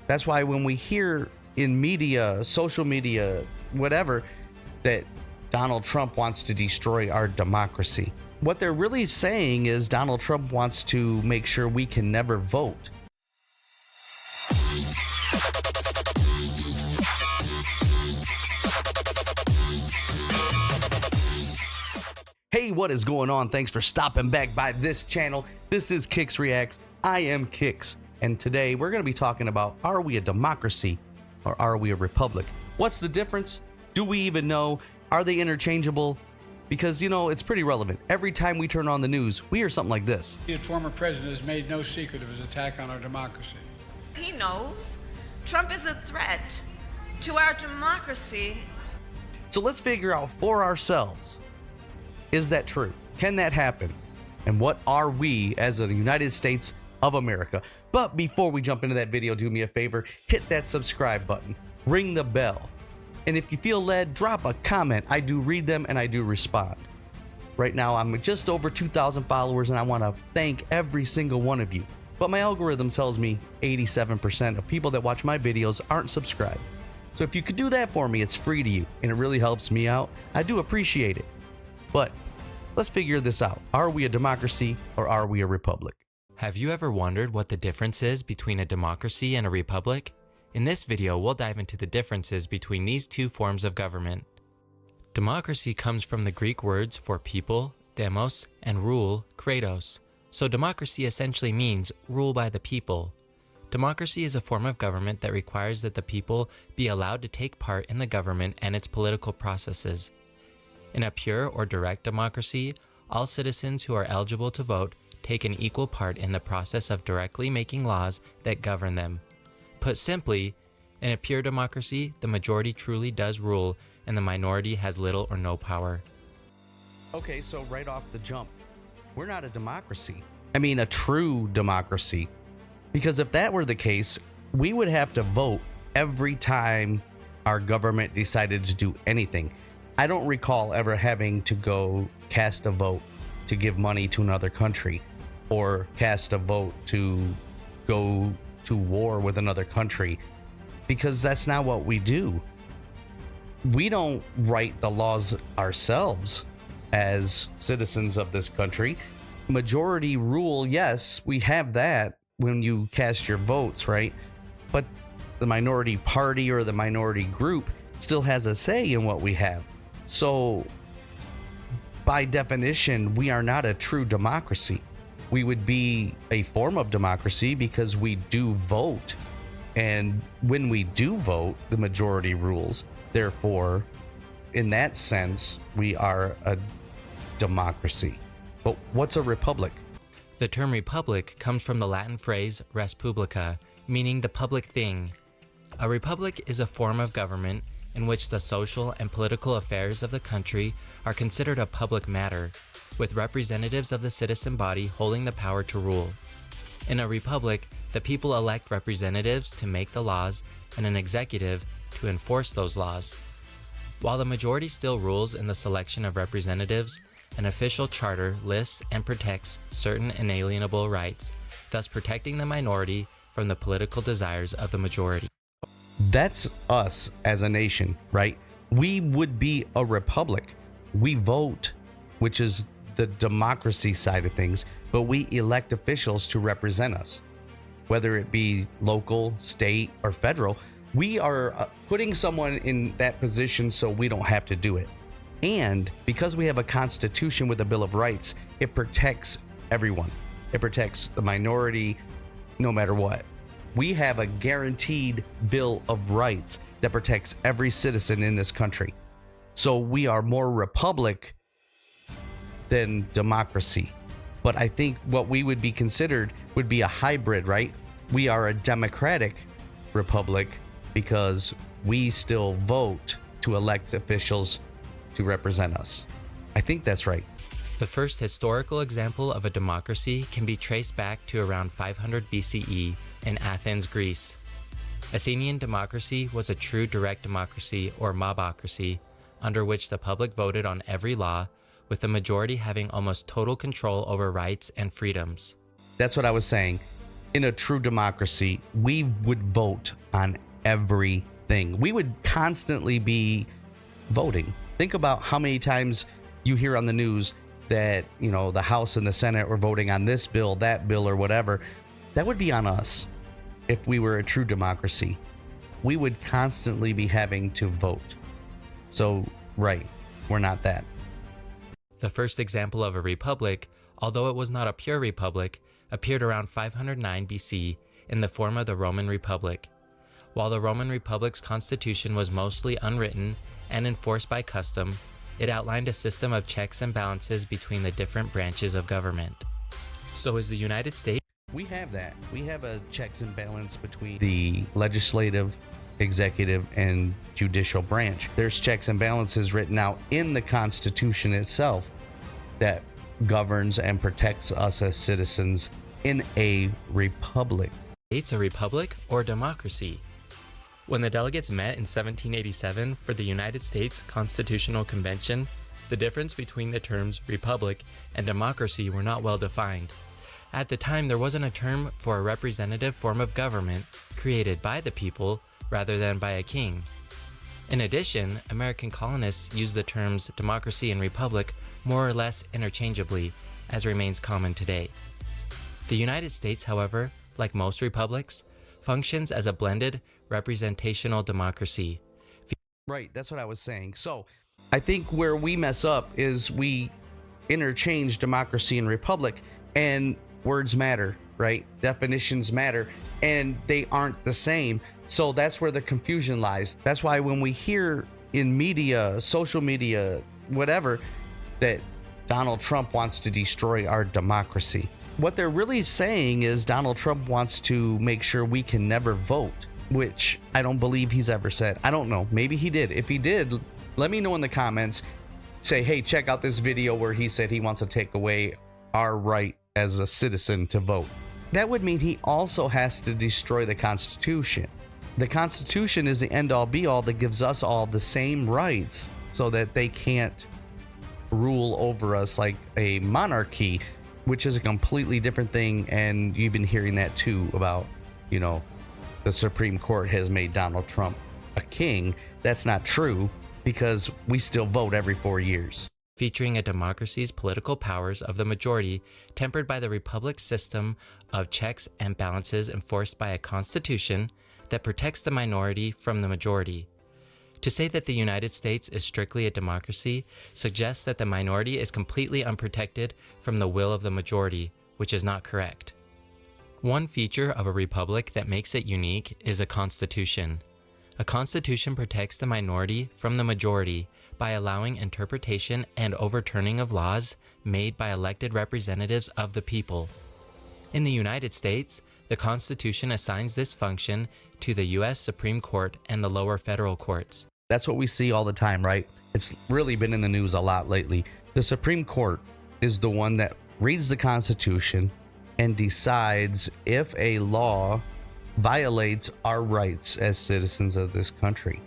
That's why when we hear in media, social media, whatever, that Donald Trump wants to destroy our democracy, what they're really saying is Donald Trump wants to make sure we can never vote. Hey, what is going on? Thanks for stopping back by this channel. This is Kix Reacts. I am Kix, and today we're going to be talking about, are we a democracy or are we a republic? What's the difference? Do we even know? Are they interchangeable? Because, you know, it's pretty relevant. Every time we turn on the news, we hear something like this. The former president has made no secret of his attack on our democracy. He knows Trump is a threat to our democracy. So let's figure out for ourselves, is that true? Can that happen? And what are we as the United States of America? But before we jump into that video, do me a favor, hit that subscribe button, ring the bell. And if you feel led, drop a comment. I do read them and I do respond. Right now, I'm just over 2,000 followers and I want to thank every single one of you. But my algorithm tells me 87% of people that watch my videos aren't subscribed. So if you could do that for me, it's free to you and it really helps me out. I do appreciate it. But let's figure this out. Are we a democracy or are we a republic? Have you ever wondered what the difference is between a democracy and a republic? In this video, we'll dive into the differences between these two forms of government. Democracy comes from the Greek words for people, demos, and rule, kratos. So democracy essentially means rule by the people. Democracy is a form of government that requires that the people be allowed to take part in the government and its political processes. In a pure or direct democracy, all citizens who are eligible to vote take an equal part in the process of directly making laws that govern them. Put simply, in a pure democracy, the majority truly does rule and the minority has little or no power. Okay, so right off the jump, we're not a democracy. I mean, a true democracy. Because if that were the case, we would have to vote every time our government decided to do anything. I don't recall ever having to go cast a vote to give money to another country or cast a vote to go to war with another country, because that's not what we do. We don't write the laws ourselves as citizens of this country. Majority rule, yes, we have that when you cast your votes, right? But the minority party or the minority group still has a say in what we have. So, by definition, we are not a true democracy. We would be a form of democracy because we do vote. And when we do vote, the majority rules. Therefore, in that sense, we are a democracy. But what's a republic? The term republic comes from the Latin phrase res publica, meaning the public thing. A republic is a form of government in which the social and political affairs of the country are considered a public matter, with representatives of the citizen body holding the power to rule. In a republic, the people elect representatives to make the laws and an executive to enforce those laws. While the majority still rules in the selection of representatives, an official charter lists and protects certain inalienable rights, thus protecting the minority from the political desires of the majority. That's us as a nation, right? We would be a republic. We vote, which is the democracy side of things, but we elect officials to represent us. Whether it be local, state, or federal, we are putting someone in that position so we don't have to do it. And because we have a constitution with a Bill of Rights, it protects everyone. It protects the minority no matter what. We have a guaranteed Bill of Rights that protects every citizen in this country. So we are more republic than democracy. But I think what we would be considered would be a hybrid, right? We are a democratic republic because we still vote to elect officials to represent us. I think that's right. The first historical example of a democracy can be traced back to around 500 BCE in Athens, Greece. Athenian democracy was a true direct democracy or mobocracy, under which the public voted on every law, with the majority having almost total control over rights and freedoms. That's what I was saying. in a true democracy, we would vote on everything. We would constantly be voting. Think about how many times you hear on the news that, you know, the House and the Senate were voting on this bill, that bill, or whatever. That would be on us if we were a true democracy. We would constantly be having to vote. So, right, we're not that. The first example of a republic, although it was not a pure republic, appeared around 509 BC in the form of the Roman Republic. While the Roman Republic's constitution was mostly unwritten and enforced by custom, it outlined a system of checks and balances between the different branches of government. So is the United States? We have that. We have a checks and balance between the legislative, executive, and judicial branch. There's checks and balances written out in the Constitution itself that governs and protects us as citizens in a republic. States a republic or democracy? When the delegates met in 1787 for the United States Constitutional Convention, the difference between the terms republic and democracy were not well defined. At the time, there wasn't a term for a representative form of government created by the people rather than by a king. In addition, American colonists used the terms democracy and republic more or less interchangeably, as remains common today. The United States, however, like most republics, functions as a blended representational democracy. Right, that's what I was saying. So I think where we mess up is we interchange democracy and republic, and words matter, right? Definitions matter, and they aren't the same. So that's where the confusion lies. That's why when we hear in media, social media, whatever, that Donald Trump wants to destroy our democracy, what they're really saying is Donald Trump wants to make sure we can never vote, which I don't believe he's ever said. I don't know. Maybe he did. If he did, let me know in the comments. Say, hey, check out this video where he said he wants to take away our right as a citizen to vote. That would mean he also has to destroy the Constitution. The Constitution is the end all be all that gives us all the same rights so that they can't rule over us like a monarchy, which is a completely different thing. And you've been hearing that too about, you know, the Supreme Court has made Donald Trump a king. That's not true because we still vote every 4 years. Featuring a democracy's political powers of the majority, tempered by the republic's system of checks and balances enforced by a constitution that protects the minority from the majority. To say that the United States is strictly a democracy suggests that the minority is completely unprotected from the will of the majority, which is not correct. One feature of a republic that makes it unique is a constitution. A constitution protects the minority from the majority by allowing interpretation and overturning of laws made by elected representatives of the people. In the United States, the Constitution assigns this function to the U.S. Supreme Court and the lower federal courts. That's what we see all the time, right? It's really been in the news a lot lately. The Supreme Court is the one that reads the Constitution and decides if a law violates our rights as citizens of this country.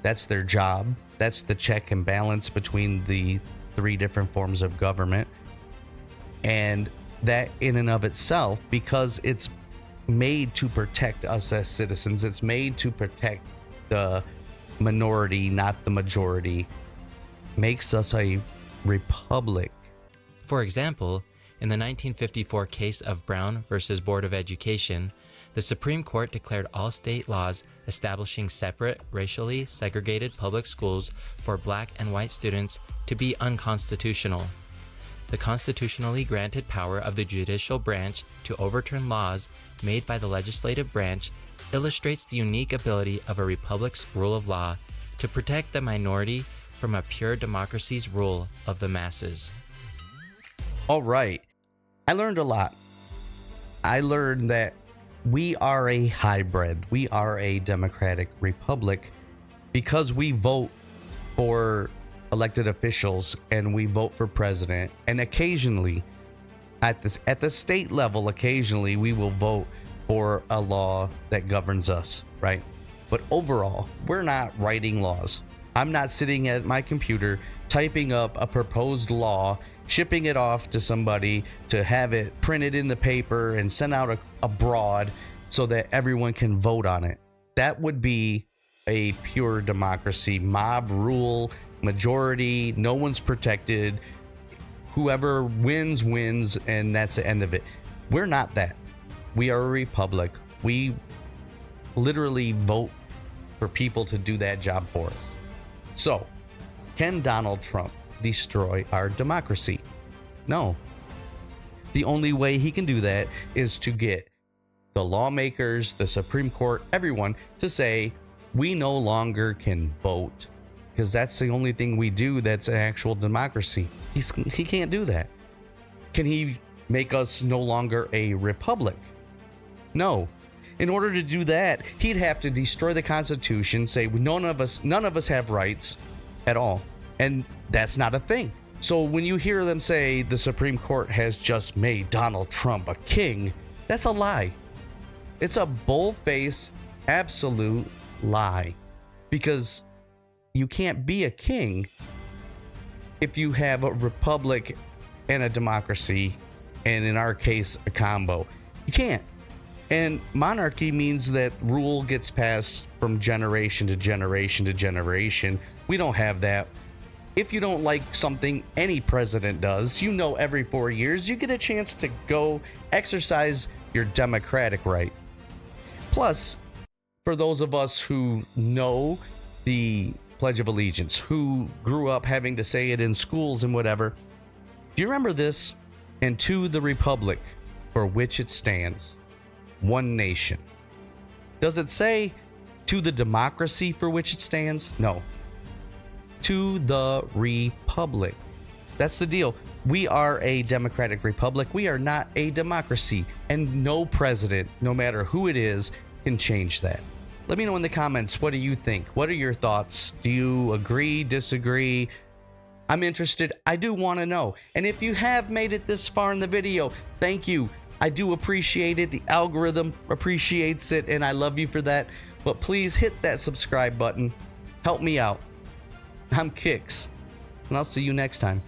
That's their job. That's the check and balance between the 3 different forms of government. And that in and of itself, because it's made to protect us as citizens, it's made to protect the minority, not the majority, makes us a republic. For example, in the 1954 case of Brown versus Board of Education, the Supreme Court declared all state laws establishing separate, racially segregated public schools for black and white students to be unconstitutional. The constitutionally granted power of the judicial branch to overturn laws made by the legislative branch illustrates the unique ability of a republic's rule of law to protect the minority from a pure democracy's rule of the masses. All right. I learned a lot. I learned that we are a hybrid. We are a democratic republic because we vote for elected officials and we vote for president. And occasionally, at the state level, occasionally we will vote for a law that governs us, right? But overall, we're not writing laws. I'm not sitting at my computer typing up a proposed law shipping it off to somebody to have it printed in the paper and sent out abroad so that everyone can vote on it. That would be a pure democracy. Mob rule, majority, no one's protected. Whoever wins, wins, and that's the end of it. We're not that. We are a republic. We literally vote for people to do that job for us. So, can Donald Trump destroy our democracy? No. The only way he can do that is to get the lawmakers, the Supreme Court, everyone to say, we no longer can vote. Because that's the only thing we do that's an actual democracy. He can't do that. Can he make us no longer a republic? No. In order to do that, he'd have to destroy the Constitution, say none of us have rights at all. And that's not a thing. So when you hear them say the Supreme Court has just made Donald Trump a king, that's a lie. It's a bull-faced, absolute lie. Because you can't be a king if you have a republic and a democracy, and in our case, a combo. You can't. And monarchy means that rule gets passed from generation to generation to generation. We don't have that. If you don't like something any president does, you know every 4 years you get a chance to go exercise your democratic right. Plus, for those of us who know the Pledge of Allegiance, who grew up having to say it in schools and whatever, do you remember this? And to the republic for which it stands, one nation. Does it say to the democracy for which it stands? No. To the republic. That's the deal. We are a democratic republic. We are not a democracy. And no president, no matter who it is, can change that. Let me know in the comments, what do you think? What are your thoughts? Do you agree, disagree? I'm interested. I do want to know. And if you have made it this far in the video, thank you. I do appreciate it. The algorithm appreciates it, and I love you for that. But please hit that subscribe button. Help me out. I'm Kix, and I'll see you next time.